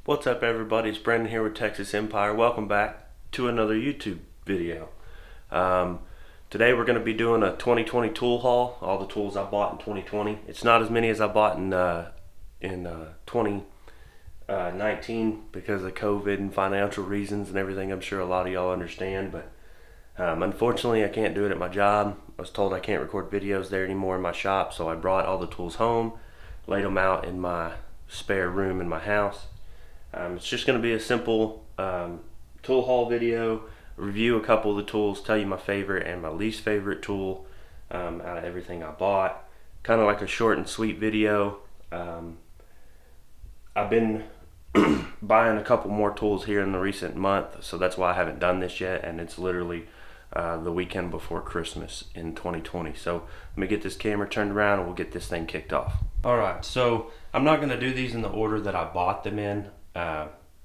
What's up, everybody? It's Brendan here with Texas Empire. Welcome back to another YouTube video. Today we're going to be doing a 2020 tool haul. All the tools I bought in 2020. It's not as many as I bought in 2019 because of COVID and financial reasons and everything. I'm sure a lot of y'all understand, but unfortunately I can't do it at my job. I was told I can't record videos there anymore in my shop, so I brought all the tools home, laid them out in my spare room in my house. It's just going to be a simple tool haul video, review a couple of the tools, tell you my favorite and my least favorite tool out of everything I bought. Kind of like a short and sweet video. I've been buying a couple more tools here in the recent month, so that's why I haven't done this yet, and it's literally the weekend before Christmas in 2020. So let me get this camera turned around and we'll get this thing kicked off. Alright, so I'm not going to do these in the order that I bought them in.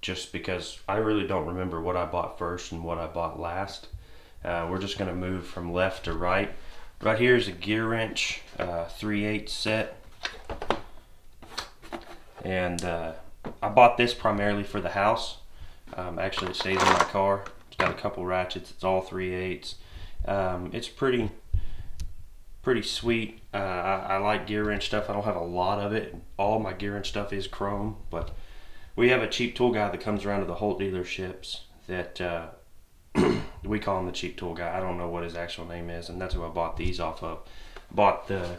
Just because I really don't remember what I bought first and what I bought last. We're just going to move from left to right. Right here is a Gearwrench 3/8 set. And I bought this primarily for the house. Actually, it stays in my car. It's got a couple ratchets. It's all 3/8. It's pretty sweet. I like Gearwrench stuff. I don't have a lot of it. All my Gearwrench stuff is chrome, but we have a cheap tool guy that comes around to the Holt dealerships that we call him the cheap tool guy. I don't know what his actual name is, and that's who I bought these off of. Bought the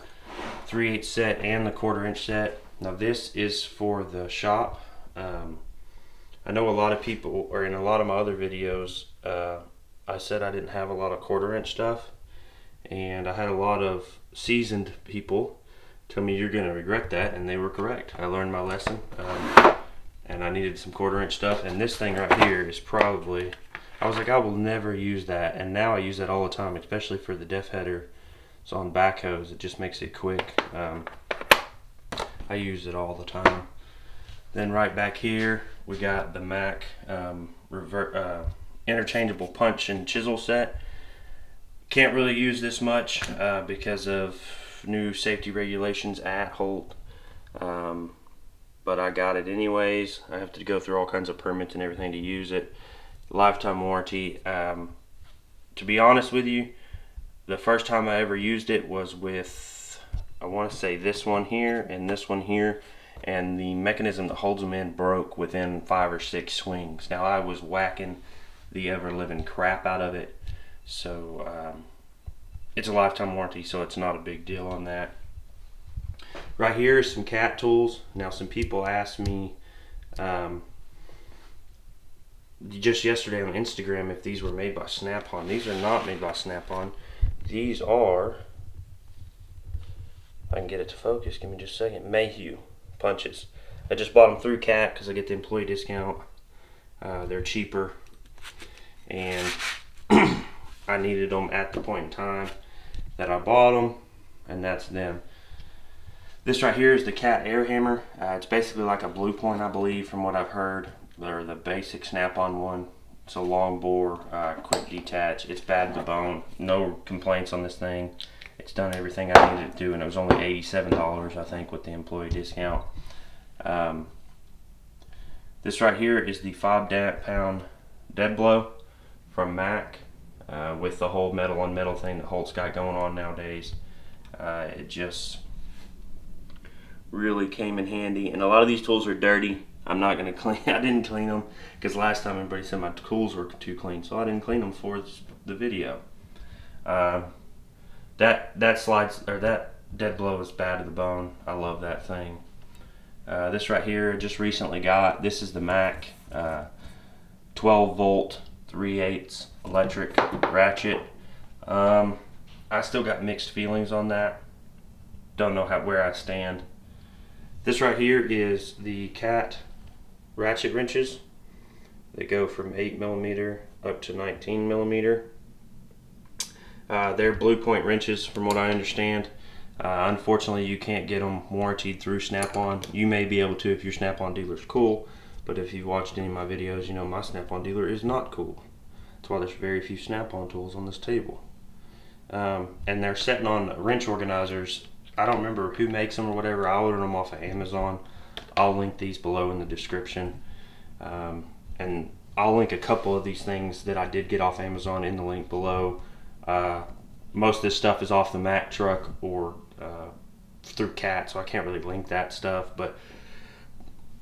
3/8 set and the 1/4" set. Now this is for the shop. I know a lot of people, or in a lot of my other videos, I said I didn't have a lot of 1/4" stuff, and I had a lot of seasoned people tell me you're going to regret that, and they were correct. I learned my lesson. And I needed some 1/4" stuff, and this thing right here is probably, I was like, I will never use that, and now I use that all the time, especially for the def header. So on backhoes, it just makes it quick. I use it all the time. Then right back here we got the Mac interchangeable punch and chisel set. Can't really use this much because of new safety regulations at Holt. But I got it anyways. I have to go through all kinds of permits and everything to use it. Lifetime warranty. To be honest with you, the first time I ever used it was with, I want to say this one here and this one here, and the mechanism that holds them in broke within 5 or 6 swings. Now I was whacking the ever-living crap out of it, so it's a lifetime warranty, so it's not a big deal on that. Right here is some cat tools. Now some people asked me just yesterday on Instagram if these were made by Snap-on. These are not made by Snap-on. These are, if I can get it to focus, give me just a second, Mayhew punches. I just bought them through Cat because I get the employee discount. They're cheaper, and I needed them at the point in time that I bought them, and that's them. This right here is the Cat air hammer. It's basically like a Blue Point, I believe, from what I've heard, or the basic Snap-on one. It's a long bore, quick detach. It's bad to the bone. No complaints on this thing. It's done everything I needed it to do, and it was only $87, I think, with the employee discount. This right here is the 5-pound dead blow from Mac, with the whole metal on metal thing that Holt's got going on nowadays. It just really came in handy, and a lot of these tools are dirty. I'm not going to clean. I didn't clean them because last time everybody said my tools were too clean, so I didn't clean them for the video. That slides, or that dead blow is bad to the bone. I love that thing. This right here, just recently got. This is the Mac 12 volt 3/8 electric ratchet. I still got mixed feelings on that. Don't know where I stand. This right here is the Cat Ratchet Wrenches. They go from 8mm up to 19mm. They're Blue Point wrenches from what I understand. Unfortunately, you can't get them warranted through Snap-on. You may be able to if your Snap-on dealer's cool, but if you've watched any of my videos, you know my Snap-on dealer is not cool. That's why there's very few Snap-on tools on this table. And they're sitting on wrench organizers. I don't remember who makes them or whatever. I ordered them off of Amazon. I'll link these below in the description. And I'll link a couple of these things that I did get off Amazon in the link below. Most of this stuff is off the Mack truck or through Cat, so I can't really link that stuff. But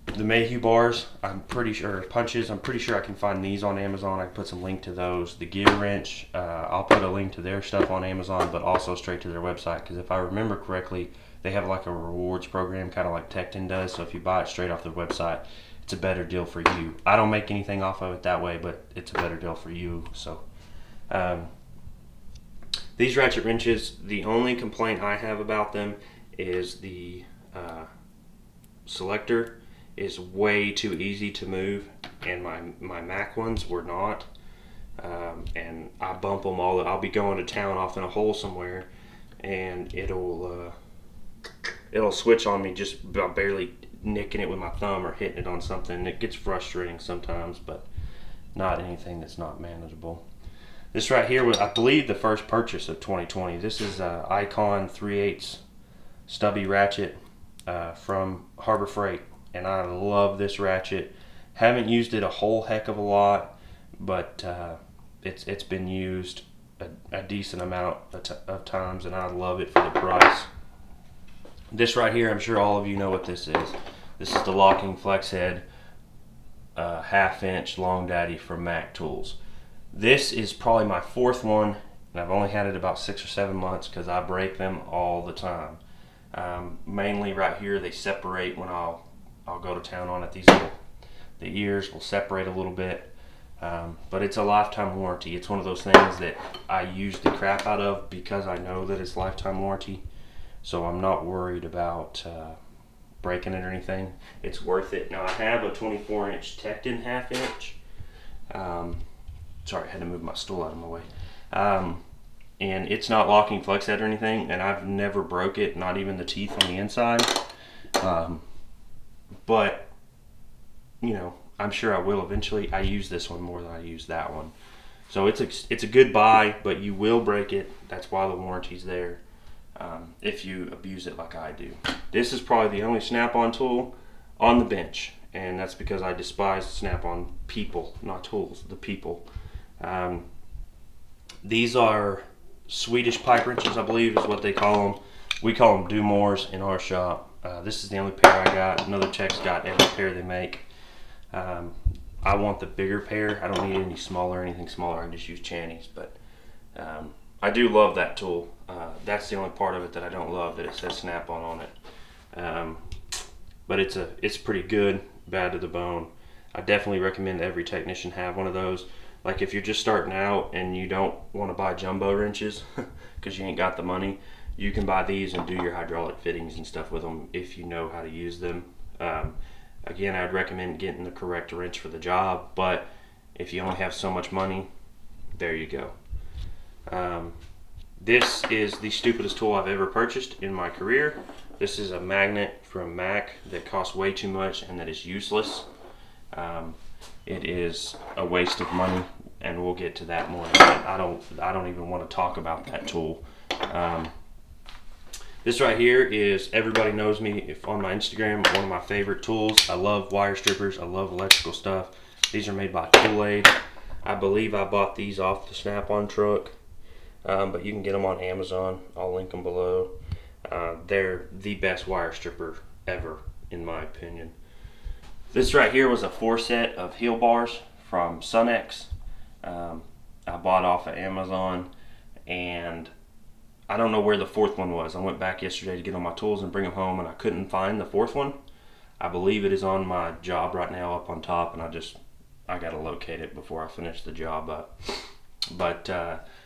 the Mayhew bars, I'm pretty sure, punches, I'm pretty sure I can find these on Amazon. I can put some link to those. The Gearwrench, I'll put a link to their stuff on Amazon, but also straight to their website, because if I remember correctly, they have like a rewards program, kind of like Tecton does. So if you buy it straight off their website, it's a better deal for you. I don't make anything off of it that way, but it's a better deal for you. So these ratchet wrenches, the only complaint I have about them is the selector is way too easy to move, and my Mack ones were not. And I bump them all. I'll be going to town off in a hole somewhere, and it'll switch on me just by barely nicking it with my thumb or hitting it on something. It gets frustrating sometimes, but not anything that's not manageable. This right here was, I believe, the first purchase of 2020. This is Icon 3/8 Stubby ratchet from Harbor Freight, and I love this ratchet. Haven't used it a whole heck of a lot, but it's been used a decent amount of times, and I love it for the price. This right here, I'm sure all of you know what this is. This is the locking flex head 1/2 inch Long Daddy from Mack Tools. This is probably my 4th one, and I've only had it about 6 or 7 months because I break them all the time. Mainly right here, they separate when I'll go to town on it. The ears will separate a little bit, but it's a lifetime warranty. It's one of those things that I use the crap out of because I know that it's lifetime warranty, so I'm not worried about breaking it or anything. It's worth it. Now I have a 24-inch Tecton 1/2 inch. Sorry, I had to move my stool out of my way. And it's not locking flex head or anything, and I've never broke it, not even the teeth on the inside. But you know, I'm sure I will eventually. I use this one more than I use that one, so it's a good buy, but you will break it. That's why the warranty's there. If you abuse it like I do. This is probably the only snap-on tool on the bench, and that's because I despise snap-on people, not tools, the people. These are Swedish pipe wrenches, I believe is what they call them. We call them Dumors in our shop. This is the only pair I got. Another tech's got every pair they make. I want the bigger pair. I don't need any smaller, anything smaller. I can just use Channy's, but I do love that tool. That's the only part of it that I don't love, that it says snap-on on it. But it's pretty good, bad to the bone. I definitely recommend every technician have one of those. Like if you're just starting out and you don't want to buy jumbo wrenches because you ain't got the money, you can buy these and do your hydraulic fittings and stuff with them if you know how to use them. Again, I would recommend getting the correct wrench for the job, but if you only have so much money, there you go. This is the stupidest tool I've ever purchased in my career. This is a magnet from Mack that costs way too much and that is useless. It is a waste of money, and we'll get to that more in a minute. I don't even want to talk about that tool. This right here is, everybody knows me if on my Instagram, one of my favorite tools. I love wire strippers. I love electrical stuff. These are made by Tool Aid. I believe I bought these off the Snap-on truck, but you can get them on Amazon. I'll link them below. They're the best wire stripper ever, in my opinion. This right here was a 4 set of heel bars from Sunex. I bought off of Amazon, and I don't know where the 4th one was. I went back yesterday to get on my tools and bring them home, and I couldn't find the 4th one. I believe it is on my job right now up on top, and I gotta locate it before I finish the job up. But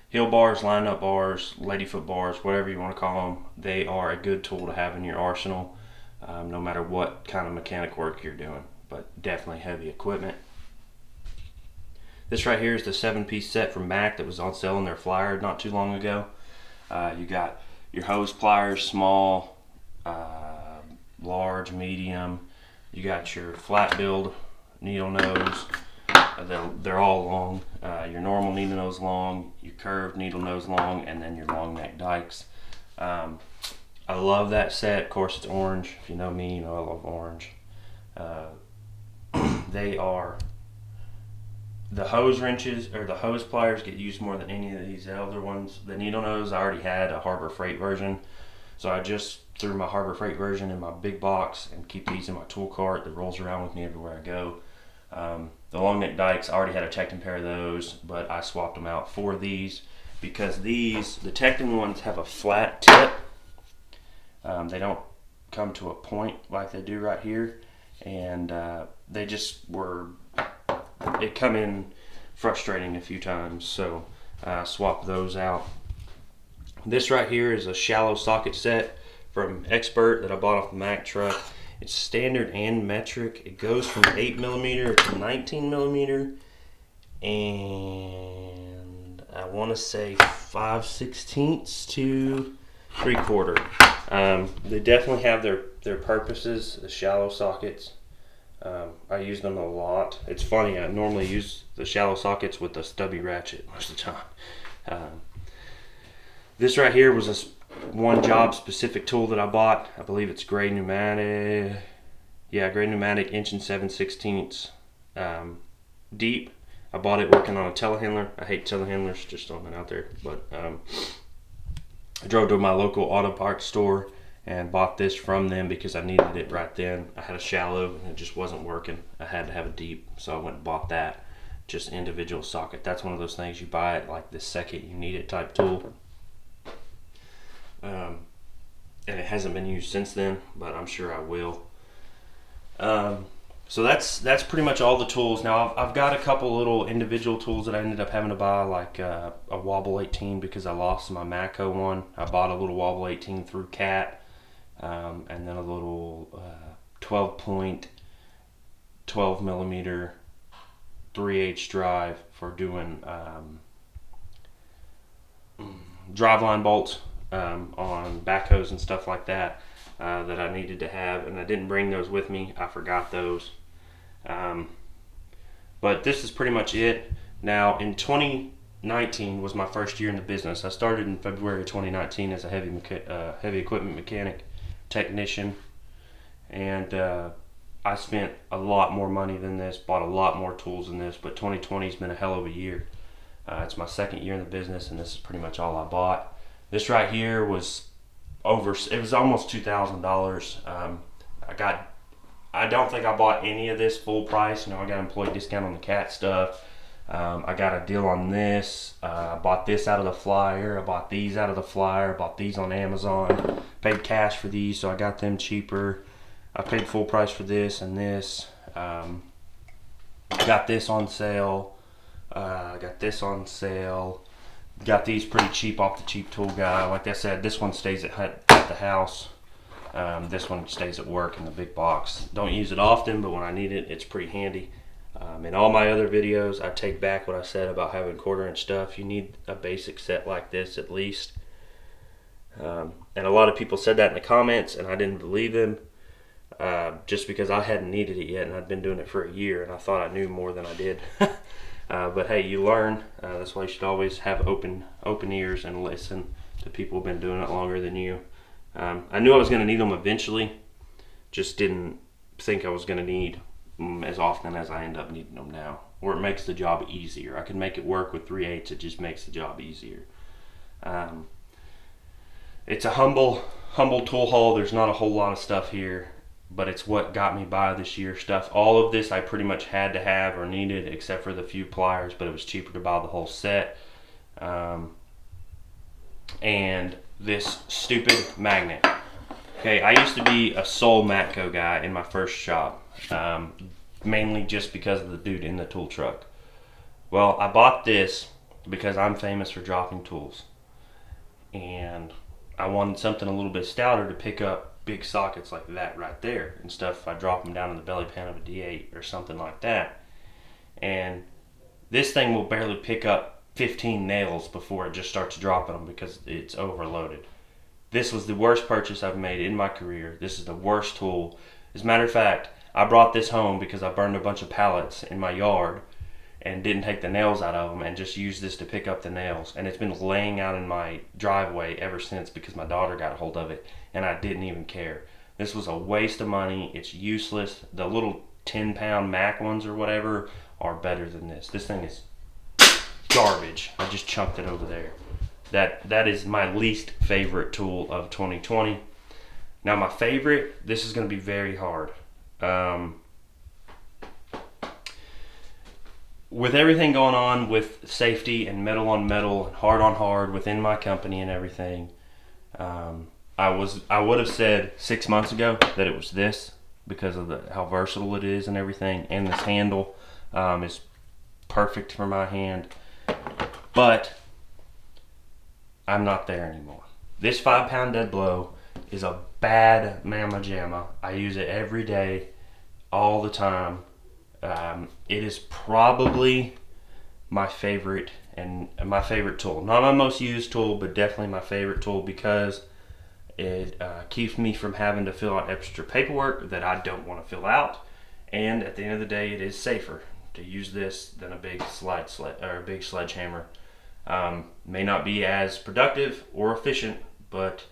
heel bars, line-up bars, ladyfoot bars, whatever you want to call them, they are a good tool to have in your arsenal, no matter what kind of mechanic work you're doing, but definitely heavy equipment. This right here is the 7-piece set from Mack that was on sale in their flyer not too long ago. You got your hose pliers, small, large, medium. You got your flat build needle nose. They're all long. Your normal needle nose long, your curved needle nose long, and then your Longneck Dikes. I love that set. Of course, it's orange. If you know me, you know I love orange. They are the hose wrenches, or the hose pliers, get used more than any of these other ones. The needle nose, I already had a Harbor Freight version, so I just threw my Harbor Freight version in my big box and keep these in my tool cart that rolls around with me everywhere I go. The Longneck Dikes, I already had a Tekton pair of those, but I swapped them out for these because the Tekton ones have a flat tip. They don't come to a point like they do right here, and they just were, it come in frustrating a few times, so I swapped those out. This right here is a shallow socket set from Expert that I bought off the Mack truck. It's standard and metric. It goes from 8mm to 19mm, and I want to say 5/16 to 3/4. They definitely have their purposes, the shallow sockets. I use them a lot. It's funny, I normally use the shallow sockets with the Stubby ratchet most of the time. This right here was a one job specific tool that I bought. I believe it's Gray Pneumatic. Yeah, Gray Pneumatic 1 7/16 deep. I bought it working on a telehandler. I hate telehandlers, just throwing it out there. But I drove to my local auto parts store and bought this from them because I needed it right then. I had a shallow and it just wasn't working. I had to have a deep, so I went and bought that. Just individual socket. That's one of those things you buy it like the second you need it type tool. And it hasn't been used since then, but I'm sure I will. So that's pretty much all the tools. Now I've got a couple little individual tools that I ended up having to buy, like a Wobble 18 because I lost my Matco one. I bought a little Wobble 18 through Cat, and then a little 12-point 12mm 3/8 drive for doing driveline bolts on backhoes and stuff like that that I needed to have, and I didn't bring those with me. I forgot those. But this is pretty much it. Now in 2019 was my first year in the business. I started in February of 2019 as a heavy equipment mechanic technician, and I spent a lot more money than this, bought a lot more tools than this, but 2020 has been a hell of a year. It's my second year in the business, and this is pretty much all I bought. This right here was it was almost $2,000. I don't think I bought any of this full price. You know, I got employee discount on the Cat stuff. I got a deal on this. I bought this out of the flyer. I bought these out of the flyer. I bought these on Amazon. Paid cash for these, so I got them cheaper. I paid full price for this and this. Got this on sale. Got this on sale. Got these pretty cheap off the cheap tool guy. Like I said, this one stays at the house. This one stays at work in the big box. Don't use it often, but when I need it, it's pretty handy. In all my other videos, I take back what I said about having 1/4" stuff. You need a basic set like this at least. And a lot of people said that in the comments, and I didn't believe them. Just because I hadn't needed it yet, and I'd been doing it for a year, and I thought I knew more than I did. But hey, you learn. That's why you should always have open ears and listen to people who've been doing it longer than you. I knew I was going to need them eventually, just didn't think I was going to need them as often as I end up needing them now. Or it makes the job easier. I can make it work with 3/8. It just makes the job easier. It's a humble tool haul. There's not a whole lot of stuff here, but it's what got me by this year stuff. All of this I pretty much had to have or needed, except for the few pliers, but it was cheaper to buy the whole set. And this stupid magnet. Okay, I used to be a sole Matco guy in my first shop, mainly just because of the dude in the tool truck. Well, I bought this because I'm famous for dropping tools, and I wanted something a little bit stouter to pick up big sockets like that right there and stuff if I drop them down in the belly pan of a D8 or something like that. And this thing will barely pick up 15 nails before it just starts dropping them because it's overloaded. This was the worst purchase I've made in my career. This is the worst tool. As a matter of fact, I brought this home because I burned a bunch of pallets in my yard and didn't take the nails out of them and just used this to pick up the nails. And it's been laying out in my driveway ever since because my daughter got a hold of it and I didn't even care. This was a waste of money. It's useless. The little 10-pound Mac ones or whatever are better than this. This thing is garbage. I just chunked it over there. That is my least favorite tool of 2020. Now my favorite, this is going to be very hard. With everything going on with safety and metal on metal, hard on hard within my company and everything, I would have said 6 months ago that it was this, because of how versatile it is and everything, and this handle is perfect for my hand. But I'm not there anymore. This 5-pound dead blow is a bad mamma jamma. I use it every day, all the time. It is probably my favorite tool. Not my most used tool, but definitely my favorite tool, because it keeps me from having to fill out extra paperwork that I don't want to fill out. And at the end of the day, it is safer to use this than a big sledgehammer. May not be as productive or efficient, but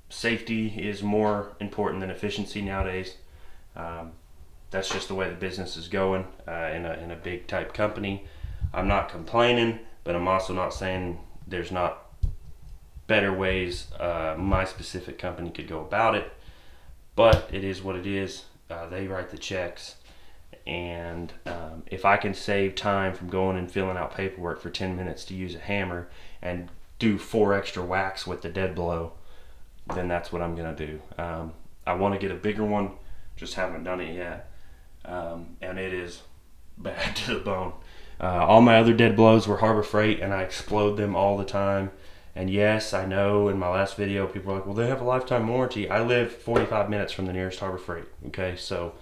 safety is more important than efficiency nowadays. That's just the way the business is going in a big type company. I'm not complaining, but I'm also not saying there's not better ways my specific company could go about it. But it is what it is. They write the checks. And if I can save time from going and filling out paperwork for 10 minutes to use a hammer and do 4 extra whacks with the dead blow, then that's what I'm going to do. I want to get a bigger one, just haven't done it yet. And it is bad to the bone. All my other dead blows were Harbor Freight, and I explode them all the time. And yes, I know in my last video people were like, well, they have a lifetime warranty. I live 45 minutes from the nearest Harbor Freight. Okay, so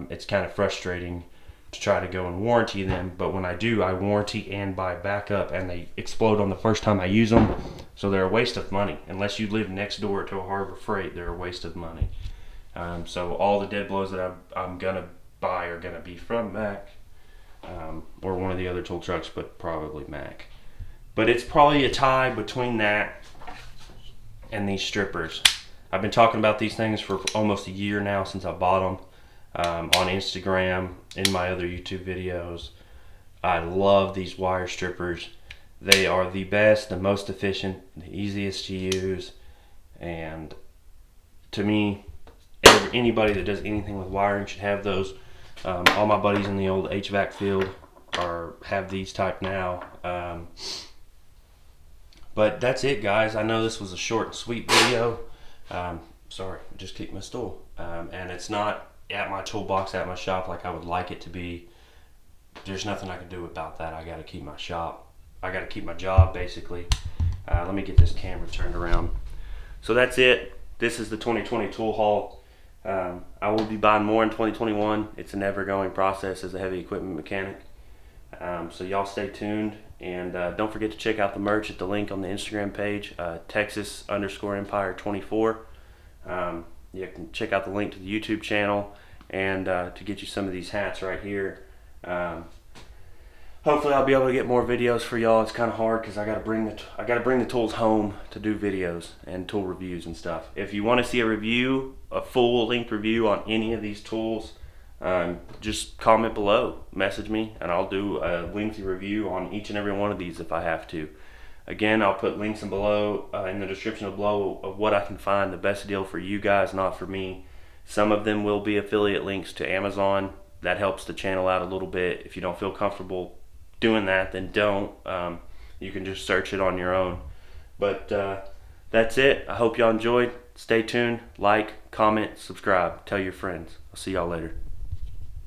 it's kind of frustrating to try to go and warranty them, but when I do, I warranty and buy backup, and they explode on the first time I use them, so they're a waste of money. Unless you live next door to a Harbor Freight, they're a waste of money. So all the dead blows that I'm gonna buy are gonna be from Mac, or one of the other tool trucks, but probably Mac. But it's probably a tie between that and these strippers. I've been talking about these things for almost a year now, since I bought them. On Instagram, in my other YouTube videos. I love these wire strippers. They are the best, the most efficient, the easiest to use, and to me, anybody that does anything with wiring should have those. All my buddies in the old HVAC field have these type now. But that's it, guys. I know this was a short and sweet video. Sorry, I just kicked my stool. And it's not at my toolbox at my shop like I would like it to be. There's nothing I can do about that. I got to keep my shop. I got to keep my job, basically. Let me get this camera turned around. So that's it. This is the 2020 tool haul. I will be buying more in 2021. It's a never-going process as a heavy equipment mechanic. So y'all stay tuned, and don't forget to check out the merch at the link on the Instagram page, Texas_Empire24. You can check out the link to the YouTube channel, and to get you some of these hats right here. Hopefully I'll be able to get more videos for y'all. It's kind of hard because I gotta bring the tools home to do videos and tool reviews and stuff. If you want to see a full length review on any of these tools, just comment below, message me, and I'll do a lengthy review on each and every one of these if I have to. Again, I'll put links in the description below of what I can find the best deal for you guys, not for me. Some of them will be affiliate links to Amazon. That helps the channel out a little bit. If you don't feel comfortable doing that, then don't. You can just search it on your own. But that's it. I hope y'all enjoyed. Stay tuned. Like, comment, subscribe. Tell your friends. I'll see y'all later.